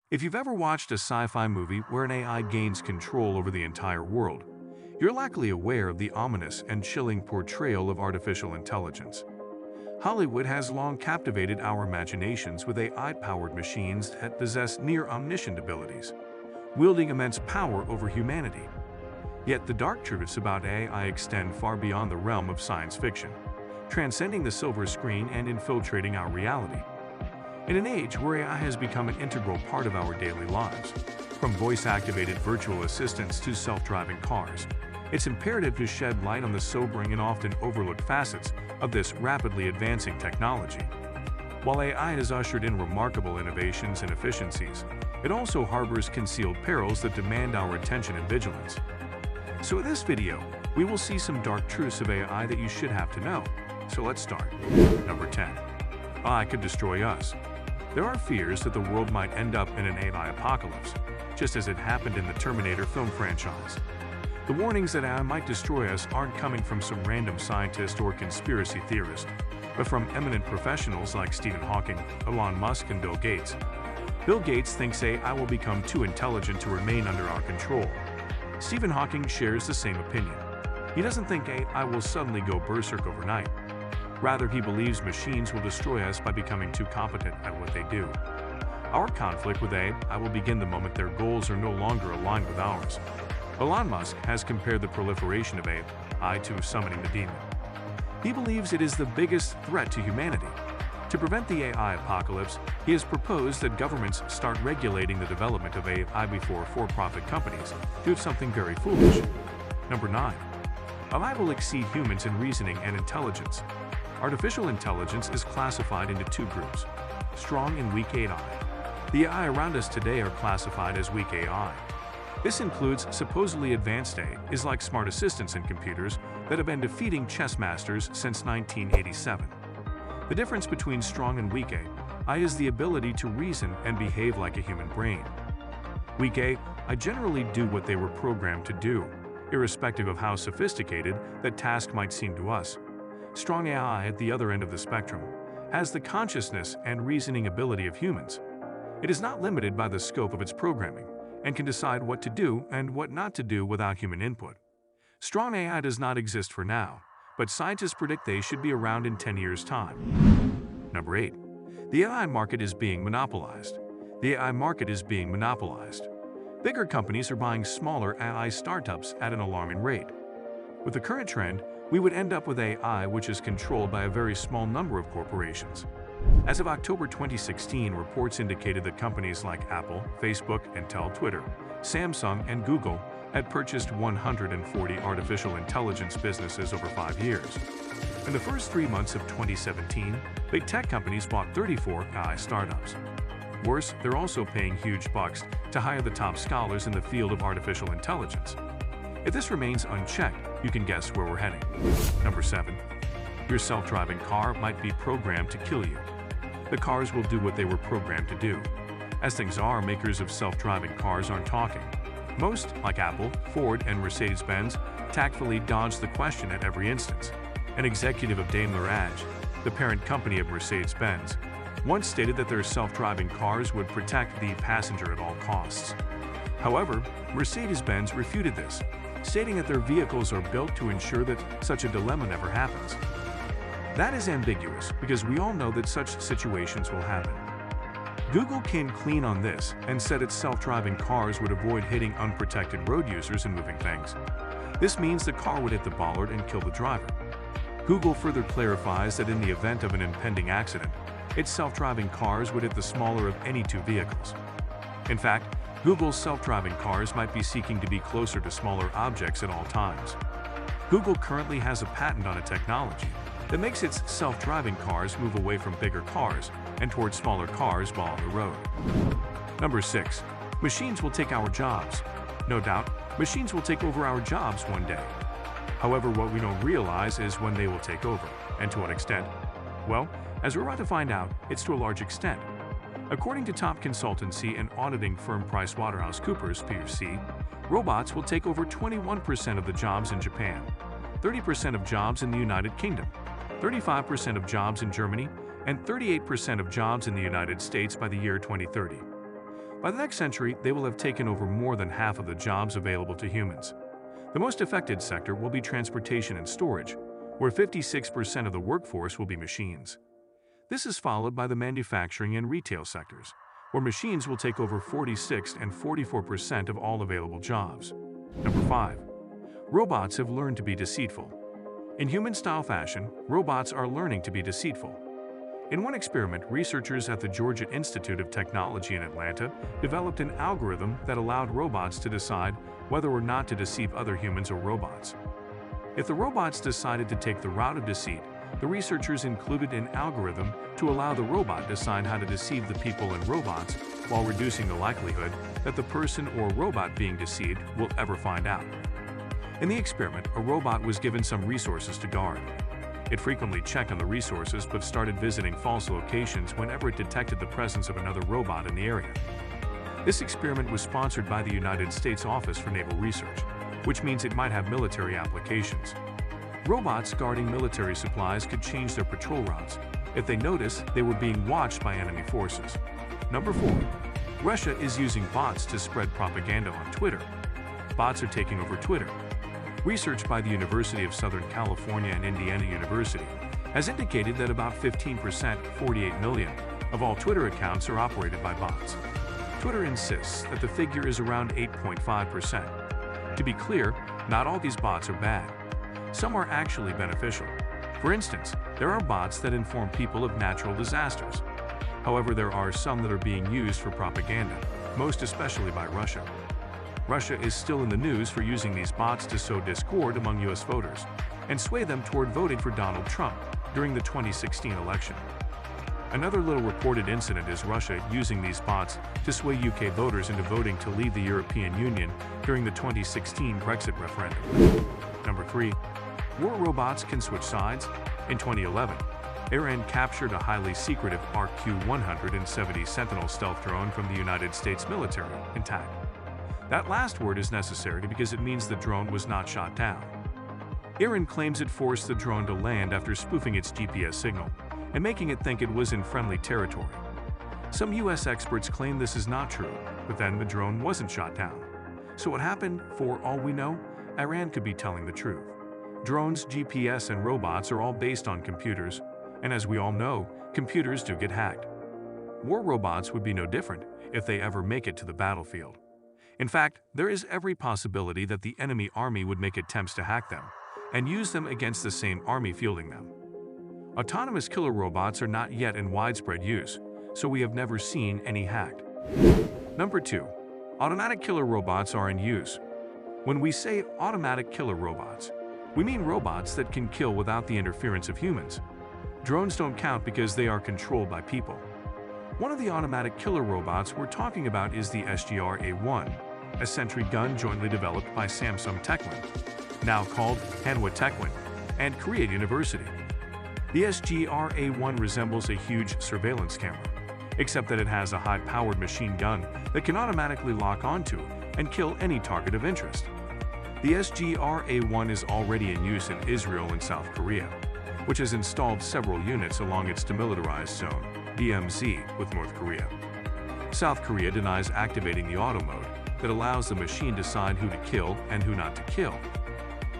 If you've ever watched a sci-fi movie where an AI gains control over the entire world, you're likely aware of the ominous and chilling portrayal of artificial intelligence. Hollywood has long captivated our imaginations with AI-powered machines that possess near-omniscient abilities, wielding immense power over humanity. Yet the dark truths about AI extend far beyond the realm of science fiction, transcending the silver screen and infiltrating our reality. In an age where AI has become an integral part of our daily lives, from voice-activated virtual assistants to self-driving cars, it's imperative to shed light on the sobering and often overlooked facets of this rapidly advancing technology. While AI has ushered in remarkable innovations and efficiencies, it also harbors concealed perils that demand our attention and vigilance. So in this video, we will see some dark truths of AI that you should have to know. So let's start. Number 10. AI could destroy us. There are fears that the world might end up in an AI apocalypse, just as it happened in the Terminator film franchise. The warnings that AI might destroy us aren't coming from some random scientist or conspiracy theorist, but from eminent professionals like Stephen Hawking, Elon Musk, and Bill Gates. Bill Gates thinks AI will become too intelligent to remain under our control. Stephen Hawking shares the same opinion. He doesn't think AI will suddenly go berserk overnight. Rather, he believes machines will destroy us by becoming too competent at what they do. Our conflict with AI will begin the moment their goals are no longer aligned with ours. Elon Musk has compared the proliferation of AI to summoning the demon. He believes it is the biggest threat to humanity. To prevent the AI apocalypse, he has proposed that governments start regulating the development of AI before for-profit companies do something very foolish. Number 9. AI will exceed humans in reasoning and intelligence. Artificial intelligence is classified into two groups: strong and weak AI. The AI around us today are classified as weak AI. This includes supposedly advanced AI, like smart assistants in computers that have been defeating chess masters since 1987. The difference between strong and weak AI is the ability to reason and behave like a human brain. Weak AI generally do what they were programmed to do, irrespective of how sophisticated that task might seem to us. Strong AI, at the other end of the spectrum, has the consciousness and reasoning ability of humans. It is not limited by the scope of its programming, and can decide what to do and what not to do without human input. Strong AI does not exist for now, but scientists predict they should be around in 10 years' time. Number 8. The AI market is being monopolized. The AI market is being monopolized. Bigger companies are buying smaller AI startups at an alarming rate. With the current trend, we would end up with AI which is controlled by a very small number of corporations. As of October 2016, reports indicated that companies like Apple, Facebook, Intel, Twitter, Samsung, and Google had purchased 140 artificial intelligence businesses over 5 years. In the first 3 months of 2017, big tech companies bought 34 AI startups. Worse, they're also paying huge bucks to hire the top scholars in the field of artificial intelligence. If this remains unchecked, you can guess where we're heading. Number 7. Your self-driving car might be programmed to kill you. The cars will do what they were programmed to do. As things are, makers of self-driving cars aren't talking. Most, like Apple, Ford, and Mercedes-Benz, tactfully dodge the question at every instance. An executive of Daimler AG, the parent company of Mercedes-Benz, once stated that their self-driving cars would protect the passenger at all costs. However, Mercedes-Benz refuted this, stating that their vehicles are built to ensure that such a dilemma never happens. That is ambiguous because we all know that such situations will happen. Google came clean on this and said its self-driving cars would avoid hitting unprotected road users and moving things. This means the car would hit the bollard and kill the driver. Google further clarifies that in the event of an impending accident, its self-driving cars would hit the smaller of any two vehicles. In fact, Google's self-driving cars might be seeking to be closer to smaller objects at all times. Google currently has a patent on a technology that makes its self-driving cars move away from bigger cars and towards smaller cars while on the road. Number 6. Machines will take our jobs. No doubt, machines will take over our jobs one day. However, what we don't realize is when they will take over, and to what extent. Well, as we're about to find out, it's to a large extent. According to top consultancy and auditing firm PricewaterhouseCoopers (PwC), robots will take over 21% of the jobs in Japan, 30% of jobs in the United Kingdom, 35% of jobs in Germany, and 38% of jobs in the United States by the year 2030. By the next century, they will have taken over more than half of the jobs available to humans. The most affected sector will be transportation and storage, where 56% of the workforce will be machines. This is followed by the manufacturing and retail sectors, where machines will take over 46 and 44% of all available jobs. Number 5. Robots have learned to be deceitful. In human-style fashion, robots are learning to be deceitful. In one experiment, researchers at the Georgia Institute of Technology in Atlanta developed an algorithm that allowed robots to decide whether or not to deceive other humans or robots. If the robots decided to take the route of deceit, the researchers included an algorithm to allow the robot to decide how to deceive the people and robots while reducing the likelihood that the person or robot being deceived will ever find out. In the experiment, a robot was given some resources to guard. It frequently checked on the resources but started visiting false locations whenever it detected the presence of another robot in the area. This experiment was sponsored by the United States Office for Naval Research, which means it might have military applications. Robots guarding military supplies could change their patrol routes if they noticed they were being watched by enemy forces. Number 4. Russia is using bots to spread propaganda on Twitter. Bots are taking over Twitter. Research by the University of Southern California and Indiana University has indicated that about 15%, 48 million, of all Twitter accounts are operated by bots. Twitter insists that the figure is around 8.5%. To be clear, not all these bots are bad. Some are actually beneficial. For instance, there are bots that inform people of natural disasters. However, there are some that are being used for propaganda, most especially by Russia. Russia is still in the news for using these bots to sow discord among U.S. voters and sway them toward voting for Donald Trump during the 2016 election. Another little reported incident is Russia using these bots to sway UK voters into voting to leave the European Union during the 2016 Brexit referendum. Number 3. War robots can switch sides. In 2011, Iran captured a highly secretive RQ-170 Sentinel stealth drone from the United States military intact. That last word is necessary because it means the drone was not shot down. Iran claims it forced the drone to land after spoofing its GPS signal and making it think it was in friendly territory. Some U.S. experts claim this is not true, but then the drone wasn't shot down. So what happened? For all we know, Iran could be telling the truth. Drones, GPS, and robots are all based on computers, and as we all know, computers do get hacked. War robots would be no different if they ever make it to the battlefield. In fact, there is every possibility that the enemy army would make attempts to hack them and use them against the same army fielding them. Autonomous killer robots are not yet in widespread use, so we have never seen any hacked. Number 2. Automatic killer robots are in use. When we say automatic killer robots, we mean robots that can kill without the interference of humans. Drones don't count because they are controlled by people. One of the automatic killer robots we're talking about is the SGR-A1, a sentry gun jointly developed by Samsung Techwin, now called Hanwha Techwin, and Korea University. The SGR-A1 resembles a huge surveillance camera, except that it has a high-powered machine gun that can automatically lock onto and kill any target of interest. The SGR-A1 is already in use in Israel and South Korea, which has installed several units along its demilitarized zone, DMZ, with North Korea. South Korea denies activating the auto mode that allows the machine to decide who to kill and who not to kill.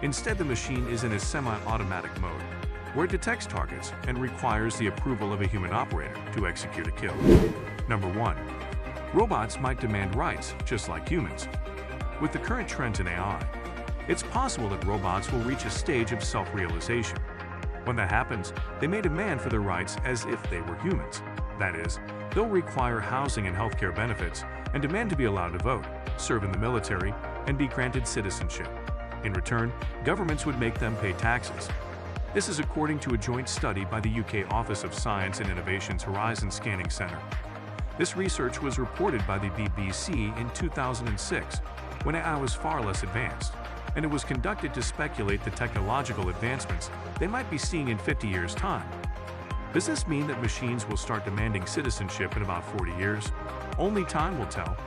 Instead, the machine is in a semi-automatic mode, where it detects targets and requires the approval of a human operator to execute a kill. Number 1. Robots might demand rights, just like humans. With the current trends in AI, it's possible that robots will reach a stage of self-realization. When that happens, they may demand for their rights as if they were humans. That is, they'll require housing and healthcare benefits and demand to be allowed to vote, serve in the military, and be granted citizenship. In return, governments would make them pay taxes. This is according to a joint study by the UK Office of Science and Innovation's Horizon Scanning Centre. This research was reported by the BBC in 2006, when AI was far less advanced, and it was conducted to speculate the technological advancements they might be seeing in 50 years' time. Does this mean that machines will start demanding citizenship in about 40 years? Only time will tell.